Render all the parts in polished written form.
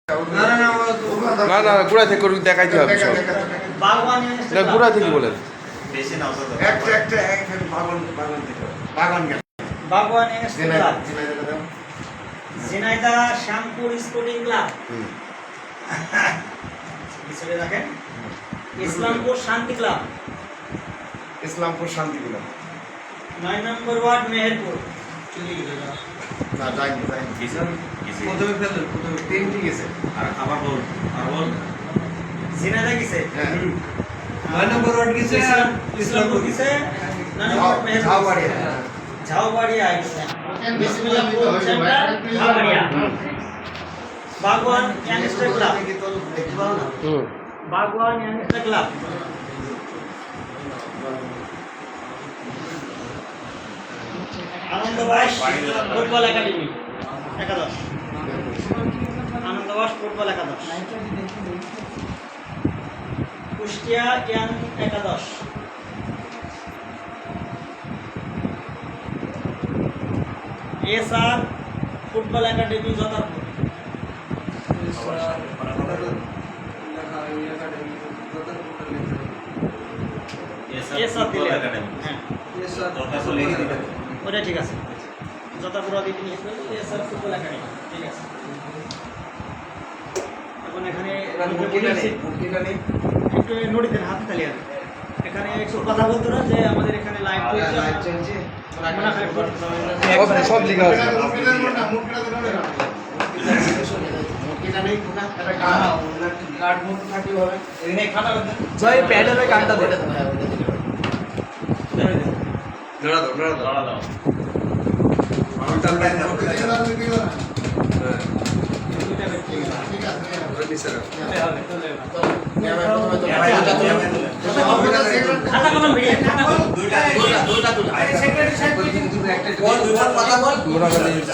না না গুড়া থেকে দেখাইতে হবে সব। না গুড়া থেকে বলেন। ঝিনাইদহ শ্যামপুর স্পোর্টিং ক্লাব, ইসলামপুর শান্তি ক্লাব, ইসলামপুর শান্তি ক্লাব, 9 নম্বর ওয়ার্ড মেহেরপুর, না যাইনি প্রথমে ফেললো, প্রথমে তিনটি গেছে আর আবার বল ঝিনাইদহ গেছে, 9 নম্বর ওয়ার্ড গেছে, ইসলামপুর গেছে, 9 নম্বর মেহেরপুর, ঝাউবাড়িয়া গেছে, Bismillahpur centre Jhaubaria, Bagwan youngster club, Bagwan youngster club, Anandabas football academy একাদশ, আনন্দবাস ফুটবল একাদশ, কুষ্টিয়া ইয়াং একাদশ, SR football academy Jatharpur, SR দিলে হ্যাঁ ওটা ঠিক আছে, যথাপুর আগে নিয়ে এসআর ফুটবল একাডেমি ঠিক আছে। এখন এখানে একটু নোটিস হাতে তালি আছে, এখানে একটু কথা বলতো না যে আমাদের এখানে লাইভ চলছে, সব লেখা আছে। জয় প্যাডেলের গানটা দে,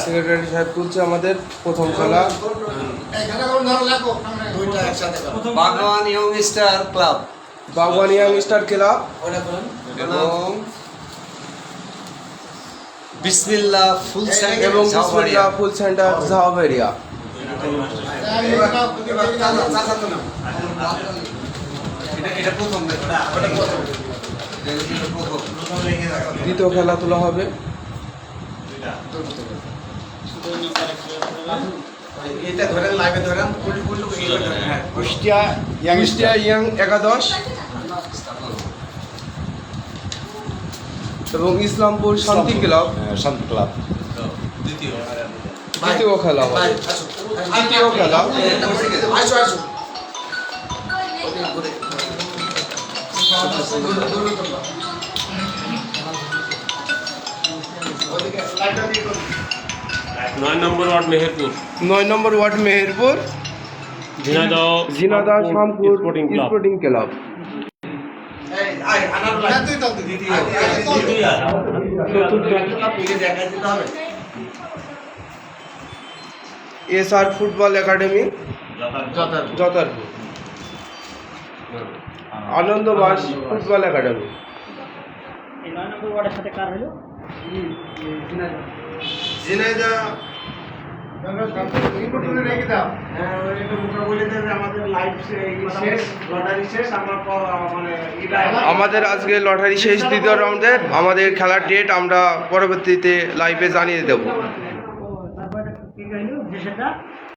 সেক্রেটারি সাহেব তুলছে আমাদের প্রথম খেলা Bagwan ইয়ংস্টার club, Bagwan youngster club এবং বিসমিল্লাহ ফুল সেন্টার এবং বিসমিল্লাহ ফুল সেন্টার ঝাউবাড়িয়া। দ্বিতীয় খেলা তোলা হবে কুষ্টিয়া কুষ্টিয়া ইয়াং একাদশ এবং ইসলামপুর শান্তি ক্লাব শান্তি ক্লাব। দ্বিতীয় খেলা হবে, দ্বিতীয় খেলা নয় নম্বর ওয়ার্ড মেহেরপুর, 9 নম্বর ward Meherpur, Jhenaidah Shyampur sporting club. Sporting club. SR football academy Jatharpur, Anandabas football academy. এই 9 নম্বর ওয়ার্ডের সাথে কার হলো? ঝিনাইদহ আমাদের আজকে লটারি শেষ, দ্বিতীয় রাউন্ডে আমাদের খেলার ডেট আমরা পরবর্তীতে লাইভে জানিয়ে দেব। তারপরে কি হলো যে সেটা